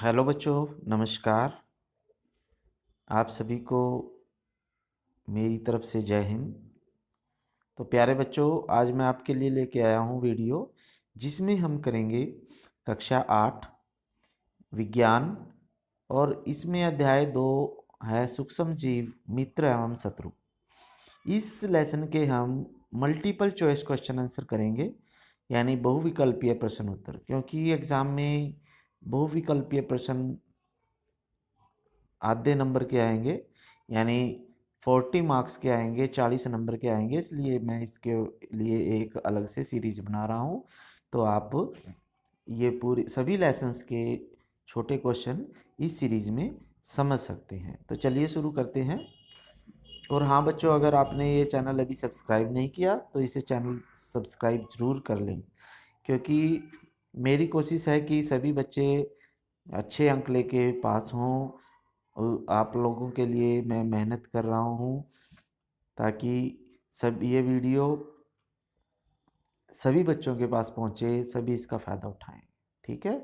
Hello बच्चों, नमस्कार। आप सभी को मेरी तरफ से जय हिंद। तो प्यारे बच्चों, आज मैं आपके लिए लेके आया हूँ वीडियो जिसमें हम करेंगे कक्षा 8 विज्ञान। और इसमें अध्याय 2 है सूक्ष्म जीव, मित्र एवं शत्रु। इस लेसन के हम मल्टीपल चॉइस क्वेश्चन आंसर करेंगे, यानी बहुविकल्पीय प्रश्न उत्तर, क्योंकि एग्ज़ाम में बहुविकल्पीय प्रश्न आधे नंबर के आएंगे, यानी 40 मार्क्स के आएंगे, 40 नंबर के आएंगे। इसलिए मैं इसके लिए एक अलग से सीरीज बना रहा हूँ। तो आप ये पूरी सभी लेसन्स के छोटे क्वेश्चन इस सीरीज में समझ सकते हैं। तो चलिए शुरू करते हैं। और हाँ बच्चों, अगर आपने ये चैनल अभी सब्सक्राइब नहीं किया तो इसे चैनल सब्सक्राइब ज़रूर कर लें, क्योंकि मेरी कोशिश है कि सभी बच्चे अच्छे अंक लेके पास हों। और आप लोगों के लिए मैं मेहनत कर रहा हूँ ताकि सब ये वीडियो सभी बच्चों के पास पहुँचे, सभी इसका फ़ायदा उठाएं। ठीक है,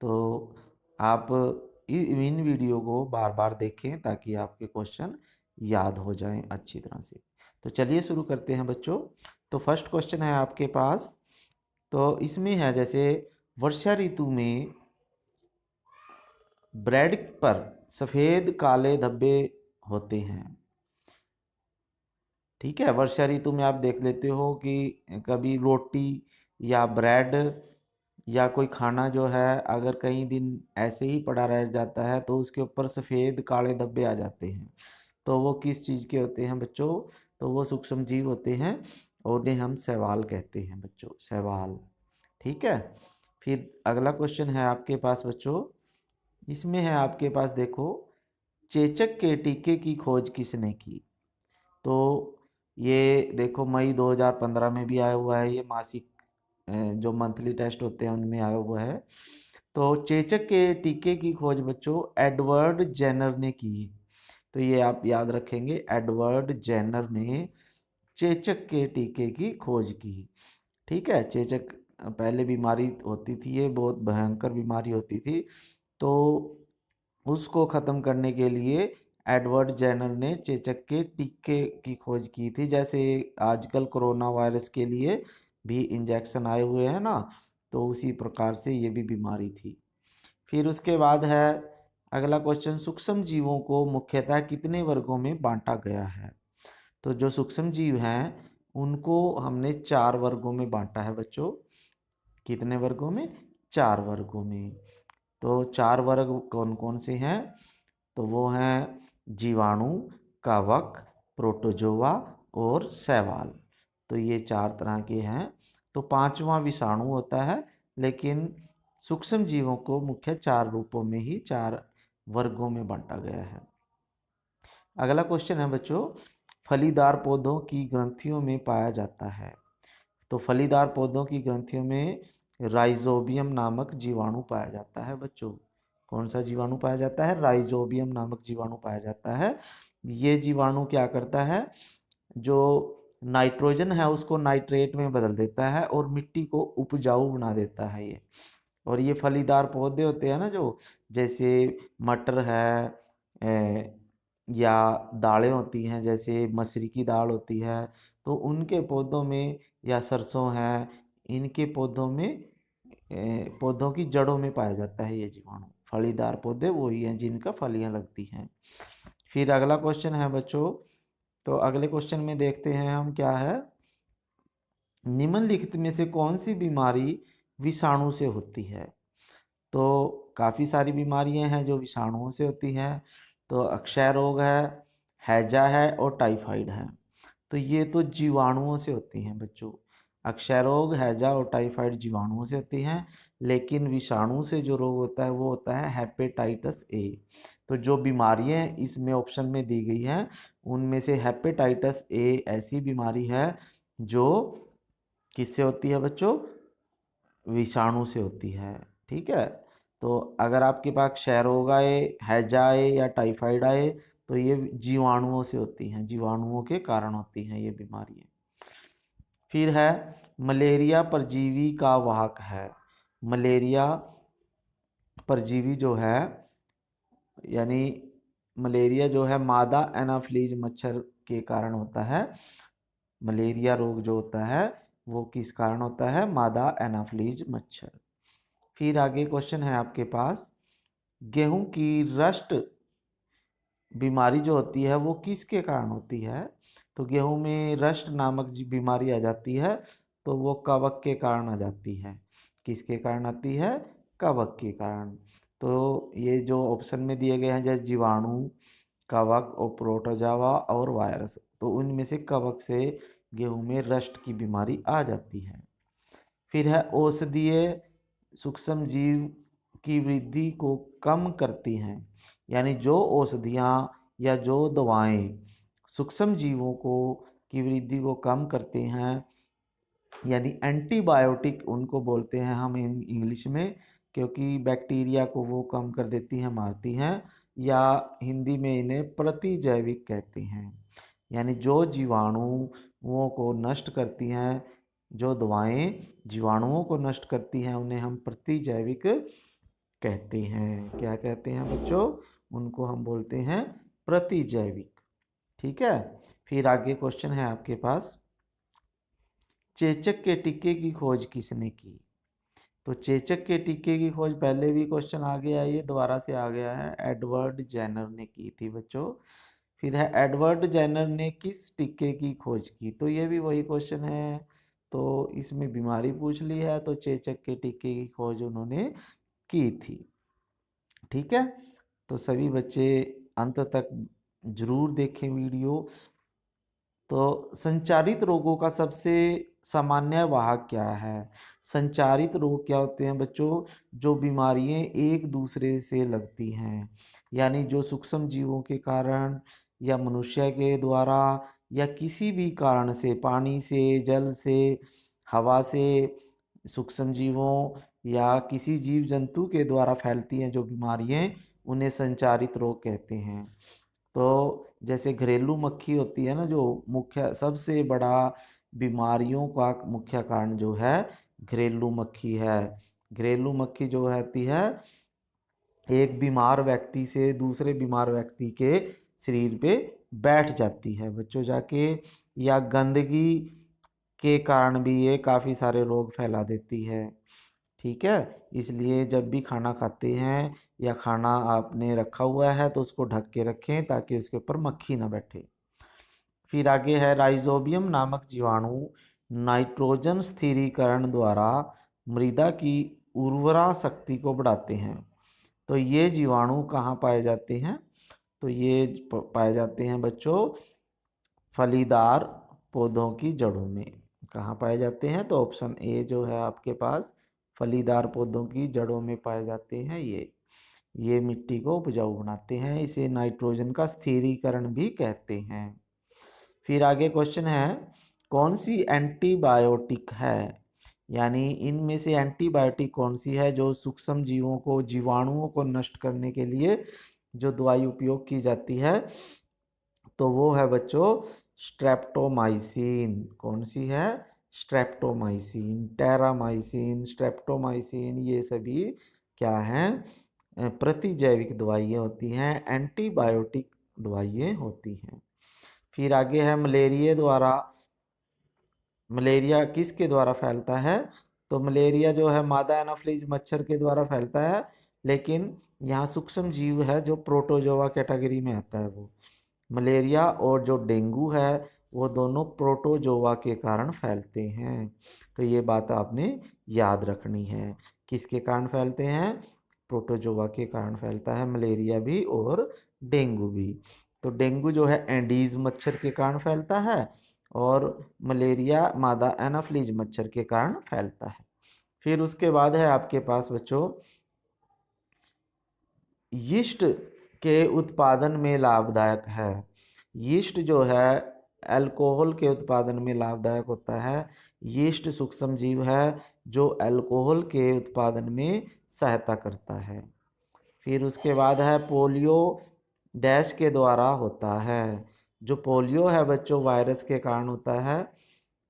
तो आप इन वीडियो को बार बार देखें ताकि आपके क्वेश्चन याद हो जाएं अच्छी तरह से। तो चलिए शुरू करते हैं बच्चों। तो फर्स्ट क्वेश्चन है आपके पास। तो इसमें है जैसे वर्षा ऋतु में ब्रेड पर सफ़ेद काले धब्बे होते हैं। ठीक है, वर्षा ऋतु में आप देख लेते हो कि कभी रोटी या ब्रेड या कोई खाना जो है अगर कई दिन ऐसे ही पड़ा रह जाता है तो उसके ऊपर सफ़ेद काले धब्बे आ जाते हैं। तो वो किस चीज़ के होते हैं बच्चों? तो वो सूक्ष्म जीव होते हैं और उन्हें हम शैवाल कहते हैं बच्चों, शैवाल। ठीक है, फिर अगला क्वेश्चन है आपके पास बच्चों। इसमें है आपके पास, देखो, चेचक के टीके की खोज किसने की? तो ये देखो मई 2015 में भी आया हुआ है, ये मासिक जो मंथली टेस्ट होते हैं उनमें आया हुआ है। तो चेचक के टीके की खोज बच्चों एडवर्ड जेनर ने की। तो ये आप याद रखेंगे, एडवर्ड जेनर ने चेचक के टीके की खोज की। ठीक है, चेचक पहले बीमारी होती थी, ये बहुत भयंकर बीमारी होती थी। तो उसको ख़त्म करने के लिए एडवर्ड जेनर ने चेचक के टीके की खोज की थी। जैसे आजकल कोरोना वायरस के लिए भी इंजेक्शन आए हुए हैं ना, तो उसी प्रकार से ये भी बीमारी थी। फिर उसके बाद है अगला क्वेश्चन, सूक्ष्म जीवों को मुख्यतः कितने वर्गों में बांटा गया है? तो जो सूक्ष्म जीव हैं उनको हमने 4 वर्गों में बांटा है बच्चों। कितने वर्गों में? 4 वर्गों में। तो 4 वर्ग कौन कौन से हैं? तो वो हैं जीवाणु, कवक, प्रोटोजोआ और शैवाल। तो ये 4 तरह के हैं। तो पांचवा विषाणु होता है, लेकिन सूक्ष्म जीवों को मुख्य 4 रूपों में ही 4 वर्गों में बांटा गया है। अगला क्वेश्चन है बच्चों, फलीदार पौधों की ग्रंथियों में पाया जाता है। तो फलीदार पौधों की ग्रंथियों में राइजोबियम नामक जीवाणु पाया जाता है बच्चों। कौन सा जीवाणु पाया जाता है? राइजोबियम नामक जीवाणु पाया जाता है। ये जीवाणु क्या करता है? जो नाइट्रोजन है उसको नाइट्रेट में बदल देता है और मिट्टी को उपजाऊ बना देता है ये। और ये फलीदार पौधे होते हैं ना, जो जैसे मटर है, या दालें होती हैं, जैसे मसूरी की दाल होती है, तो उनके पौधों में, या सरसों है, इनके पौधों में, पौधों की जड़ों में पाया जाता है ये जीवाणु। फलीदार पौधे वही हैं जिनका फलियां लगती हैं। फिर अगला क्वेश्चन है बच्चों। तो अगले क्वेश्चन में देखते हैं हम क्या है। निम्नलिखित में से कौन सी बीमारी विषाणु से होती है? तो काफ़ी सारी बीमारियां हैं जो विषाणुओं से होती हैं। तो अक्षय रोग है, हैजा है और टाइफाइड है। तो ये तो जीवाणुओं से होती हैं बच्चों। अक्षय रोग, हैजा और टाइफाइड जीवाणुओं से होती हैं। लेकिन विषाणु से जो रोग होता है वो होता है हेपेटाइटिस ए। तो जो बीमारियां इसमें ऑप्शन में दी गई हैं उनमें से हेपेटाइटिस ए ऐसी बीमारी है जो किससे होती है बच्चों? विषाणु से होती है। ठीक है, तो अगर आपके पास क्षय रोग आए, हैजा आए या टाइफाइड आए तो ये जीवाणुओं से होती हैं, जीवाणुओं के कारण होती हैं ये बीमारियां। फिर है मलेरिया परजीवी का वाहक है। मलेरिया परजीवी जो है, यानी मलेरिया जो है मादा एनाफ्लीज मच्छर के कारण होता है। मलेरिया रोग जो होता है वो किस कारण होता है? मादा एनाफ्लीज मच्छर। फिर आगे क्वेश्चन है आपके पास, गेहूं की रस्ट बीमारी जो होती है वो किसके कारण होती है? तो गेहूं में रस्ट नामक बीमारी आ जाती है, तो वो कवक के कारण आ जाती है। किसके कारण आती है? कवक के कारण। तो ये जो ऑप्शन में दिए गए हैं जैसे जीवाणु, कवक और प्रोटोजोआ और वायरस, तो उनमें से कवक से गेहूं में रस्ट की बीमारी आ जाती है। फिर है औषधीय सूक्ष्म जीव की वृद्धि को कम करती हैं, यानी जो औषधियाँ या जो दवाएं सूक्ष्म जीवों को की वृद्धि को कम करते हैं, यानी एंटीबायोटिक उनको बोलते हैं हम इंग्लिश में, क्योंकि बैक्टीरिया को वो कम कर देती हैं, मारती हैं, या हिंदी में इन्हें प्रतिजैविक कहते हैं। यानी जो जीवाणुओं को नष्ट करती हैं, जो दवाएं जीवाणुओं को नष्ट करती हैं, उन्हें हम प्रतिजैविक कहते हैं। क्या कहते हैं बच्चों? उनको हम बोलते हैं प्रतिजैविक। ठीक है। फिर आगे क्वेश्चन है आपके पास, चेचक के टीके की खोज किसने की? तो चेचक के टीके की खोज पहले भी क्वेश्चन आ गया, ये दोबारा से आ गया है, एडवर्ड जेनर ने की थी बच्चों। फिर है एडवर्ड जेनर ने किस टीके की खोज की? तो ये भी वही क्वेश्चन है, तो इसमें बीमारी पूछ ली है, तो चेचक के टीके की खोज उन्होंने की थी। ठीक है। तो सभी बच्चे अंत तक जरूर देखें वीडियो। तो संचारित रोगों का सबसे सामान्य वाहक क्या है? संचारित रोग क्या होते हैं बच्चों? जो बीमारियां एक दूसरे से लगती हैं, यानी जो सूक्ष्म जीवों के कारण या मनुष्य के द्वारा या किसी भी कारण से, पानी से, जल से, हवा से, सूक्ष्म जीवों या किसी जीव जंतु के द्वारा फैलती हैं जो बीमारियां, उन्हें संचारित रोग कहते हैं। तो जैसे घरेलू मक्खी होती है ना, जो मुख्य सबसे बड़ा बीमारियों का मुख्य कारण जो है घरेलू मक्खी है। घरेलू मक्खी जो होती है एक बीमार व्यक्ति से दूसरे बीमार व्यक्ति के शरीर पे बैठ जाती है बच्चों जाके, या गंदगी के कारण भी ये काफ़ी सारे रोग फैला देती है। ठीक है। इसलिए जब भी खाना खाते हैं या खाना आपने रखा हुआ है तो उसको ढक के रखें ताकि उसके ऊपर मक्खी ना बैठे। फिर आगे है, राइजोबियम नामक जीवाणु नाइट्रोजन स्थिरीकरण द्वारा मृदा की उर्वरा शक्ति को बढ़ाते हैं। तो ये जीवाणु कहाँ पाए जाते हैं? तो ये पाए जाते हैं बच्चों फलीदार पौधों की जड़ों में। कहाँ पाए जाते हैं? तो ऑप्शन ए जो है आपके पास, फलीदार पौधों की जड़ों में पाए जाते हैं ये मिट्टी को उपजाऊ बनाते हैं, इसे नाइट्रोजन का स्थिरीकरण भी कहते हैं। फिर आगे क्वेश्चन है, कौन सी एंटीबायोटिक है, यानी इनमें से एंटीबायोटिक कौन सी है जो सूक्ष्म जीवों को, जीवाणुओं को नष्ट करने के लिए जो दवाई उपयोग की जाती है? तो वो है बच्चों स्ट्रेप्टोमाइसिन। कौन सी है? स्ट्रेप्टोमाइसिन, टेरामाइसिन, स्ट्रेप्टोमाइसिन, ये सभी क्या हैं? प्रतिजैविक दवाइयाँ होती हैं, एंटीबायोटिक दवाइयाँ होती हैं। फिर आगे है मलेरिया किसके द्वारा फैलता है? तो मलेरिया जो है मादा एनाफ्लीज मच्छर के द्वारा फैलता है, लेकिन यहाँ सूक्ष्म जीव है जो प्रोटोजोआ कैटेगरी में आता है वो। मलेरिया और जो डेंगू है वो दोनों प्रोटोजोआ के कारण फैलते हैं। तो ये बात आपने याद रखनी है, किसके कारण फैलते हैं? प्रोटोजोआ के कारण फैलता है मलेरिया भी और डेंगू भी। तो डेंगू जो है एंडीज मच्छर के कारण फैलता है और मलेरिया मादा एनाफ्लीज मच्छर के कारण फैलता है। फिर उसके बाद है आपके पास बच्चों यीस्ट के उत्पादन में लाभदायक है। यीस्ट जो है अल्कोहल के उत्पादन में लाभदायक होता है। यीस्ट सूक्ष्म जीव है जो अल्कोहल के उत्पादन में सहायता करता है। फिर उसके बाद है पोलियो डैश के द्वारा होता है। जो पोलियो है बच्चों वायरस के कारण होता है।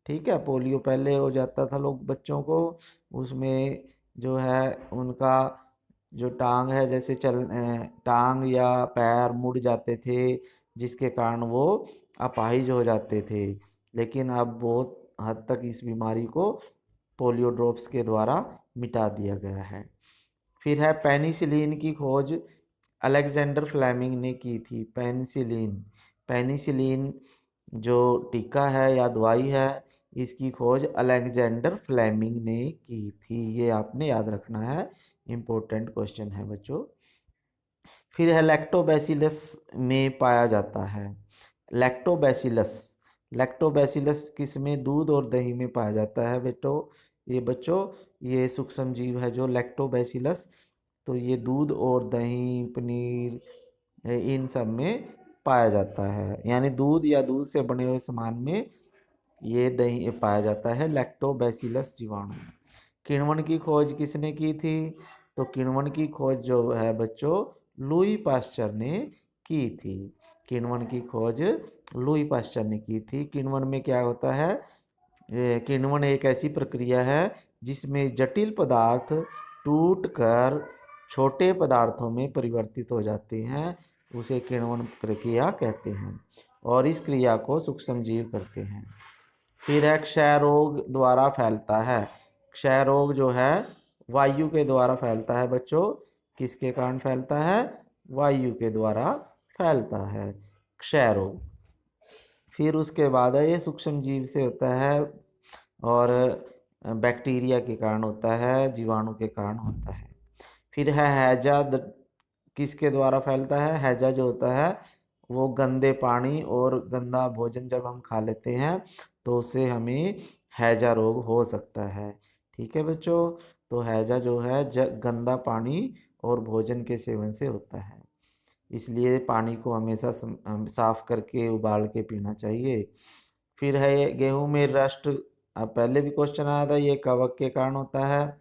ठीक है, पोलियो पहले हो जाता था लोग बच्चों को, उसमें जो है उनका जो टांग है, जैसे टांग या पैर मुड़ जाते थे, जिसके कारण वो अपाहिज हो जाते थे। लेकिन अब बहुत हद तक इस बीमारी को पोलियो ड्रॉप्स के द्वारा मिटा दिया गया है। फिर है पेनिसिलिन की खोज अलेक्जेंडर फ्लेमिंग ने की थी। पेनिसिलिन, पेनिसिलिन जो टीका है या दवाई है, इसकी खोज अलेक्जेंडर फ्लेमिंग ने की थी। ये आपने याद रखना है, इम्पोर्टेंट क्वेश्चन है बच्चों। फिर है लैक्टोबैसिलस में पाया जाता है। लैक्टोबैसिलस, लैक्टोबैसिलस किस में? दूध और दही में पाया जाता है बच्चों ये सूक्ष्म जीव है जो लैक्टोबैसिलस, तो ये दूध और दही, पनीर, इन सब में पाया जाता है। यानी दूध या दूध से बने हुए सामान में ये दही पाया जाता है, लैक्टोबैसिलस जीवाणु। किण्वन की खोज किसने की थी? तो किण्वन की खोज जो है बच्चों लुई पास्चर ने की थी। किण्वन की खोज लुई पास्चर ने की थी। किण्वन में क्या होता है? किण्वन एक ऐसी प्रक्रिया है जिसमें जटिल पदार्थ टूट कर छोटे पदार्थों में परिवर्तित हो जाते हैं, उसे किण्वन प्रक्रिया कहते हैं, और इस क्रिया को सूक्ष्मजीव करते हैं। फिर है क्षय रोग द्वारा फैलता है। क्षय रोग जो है वायु के द्वारा फैलता है बच्चों। किसके कारण फैलता है? वायु के द्वारा फैलता है क्षय रोग। फिर उसके बाद है ये सूक्ष्म जीव से होता है और बैक्टीरिया के कारण होता है, जीवाणु के कारण होता है। फिर है हैजा, किसके द्वारा फैलता है? हैजा जो होता है वो गंदे पानी और गंदा भोजन जब हम खा लेते हैं तो उससे हमें हैजा रोग हो सकता है। ठीक है बच्चों, तो हैजा जो है गंदा पानी और भोजन के सेवन से होता है, इसलिए पानी को हमेशा साफ करके उबाल के पीना चाहिए। फिर है गेहूं में रस्ट, अब पहले भी क्वेश्चन आया था, ये कवक के कारण होता है।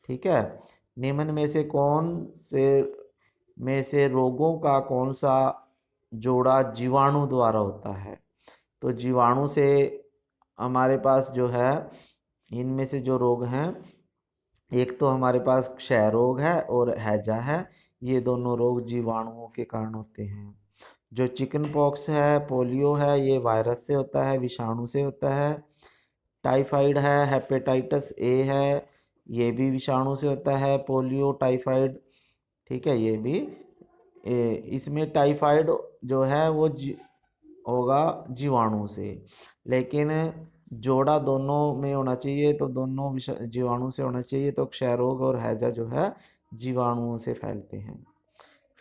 ठीक है, निम्न में से रोगों का कौन सा जोड़ा जीवाणु द्वारा होता है? तो जीवाणु से हमारे पास जो है, इनमें से जो रोग हैं, एक तो हमारे पास क्षय रोग है और हैजा है। ये दोनों रोग जीवाणुओं के कारण होते हैं। जो चिकन पॉक्स है, पोलियो है, ये वायरस से होता है, विषाणु से होता है। टाइफाइड है, हेपेटाइटिस ए है, ये भी विषाणु से होता है, पोलियो, टाइफाइड। ठीक है, ये भी इसमें टाइफाइड जो है वो होगा जीवाणु से, लेकिन जोड़ा दोनों में होना चाहिए, तो दोनों जीवाणु से होना चाहिए, तो क्षय रोग और हैजा जो है जीवाणुओं से फैलते हैं।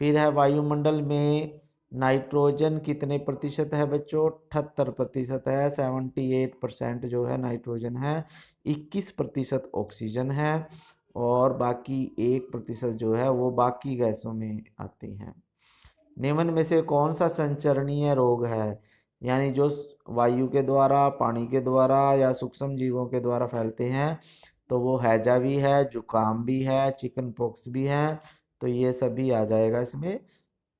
फिर है वायुमंडल में नाइट्रोजन कितने प्रतिशत है बच्चों? 78% है। 78% जो है नाइट्रोजन है, 21% ऑक्सीजन है, और बाकी 1% जो है वो बाकी गैसों में आती हैं। निम्न में से कौन सा संचरणीय रोग है? यानी जो वायु के द्वारा, पानी के द्वारा या सूक्ष्म जीवों के द्वारा फैलते हैं, तो वो हैजा भी है, जुकाम भी है, चिकन पॉक्स भी है, तो ये सभी आ जाएगा इसमें,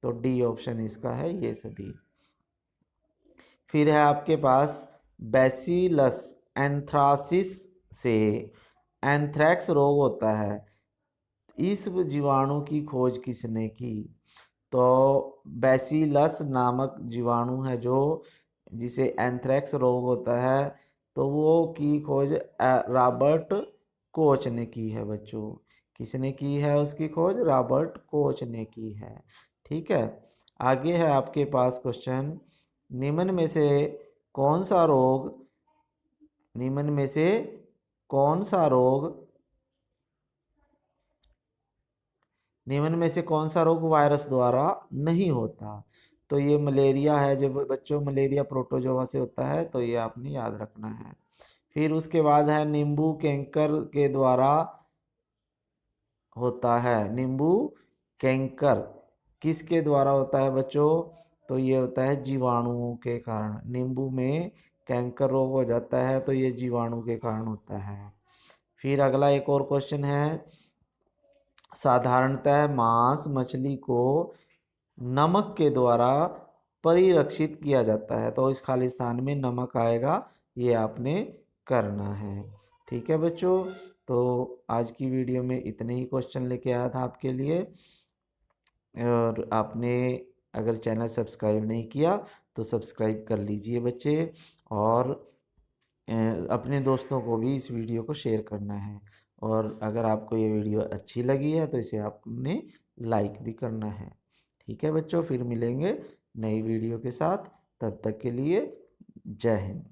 तो डी ऑप्शन इसका है, ये सभी। फिर है आपके पास बैसिलस एंथ्रासिस से एंथ्रैक्स रोग होता है, इस जीवाणु की खोज किसने की? तो बैसिलस नामक जीवाणु है जो, जिसे एंथ्रैक्स रोग होता है, तो वो की खोज रॉबर्ट कोच ने की है बच्चों। किसने की है उसकी खोज? रॉबर्ट कोच ने की है। ठीक है, आगे है आपके पास क्वेश्चन, निम्न में से कौन सा रोग, निम्न में से कौन सा रोग, निम्न में से कौन सा रोग वायरस द्वारा नहीं होता? तो ये मलेरिया है, जब बच्चों मलेरिया प्रोटोजोआ से होता है, तो ये आपने याद रखना है। फिर उसके बाद है नींबू कैंकर के द्वारा होता है। नींबू कैंकर किसके द्वारा होता है बच्चों? तो ये होता है जीवाणुओं के कारण। नींबू में कैंकर रोग हो जाता है, तो ये जीवाणु के कारण होता है। फिर अगला एक और क्वेश्चन है, साधारणतः मांस मछली को नमक के द्वारा परिरक्षित किया जाता है, तो इस खाली स्थान में नमक आएगा, ये आपने करना है। ठीक है बच्चों, तो आज की वीडियो में इतने ही क्वेश्चन लेके आया था आपके लिए। और आपने अगर चैनल सब्सक्राइब नहीं किया तो सब्सक्राइब कर लीजिए बच्चे, और अपने दोस्तों को भी इस वीडियो को शेयर करना है। और अगर आपको ये वीडियो अच्छी लगी है तो इसे आपने लाइक भी करना है। ठीक है बच्चों, फिर मिलेंगे नई वीडियो के साथ। तब तक के लिए जय हिंद।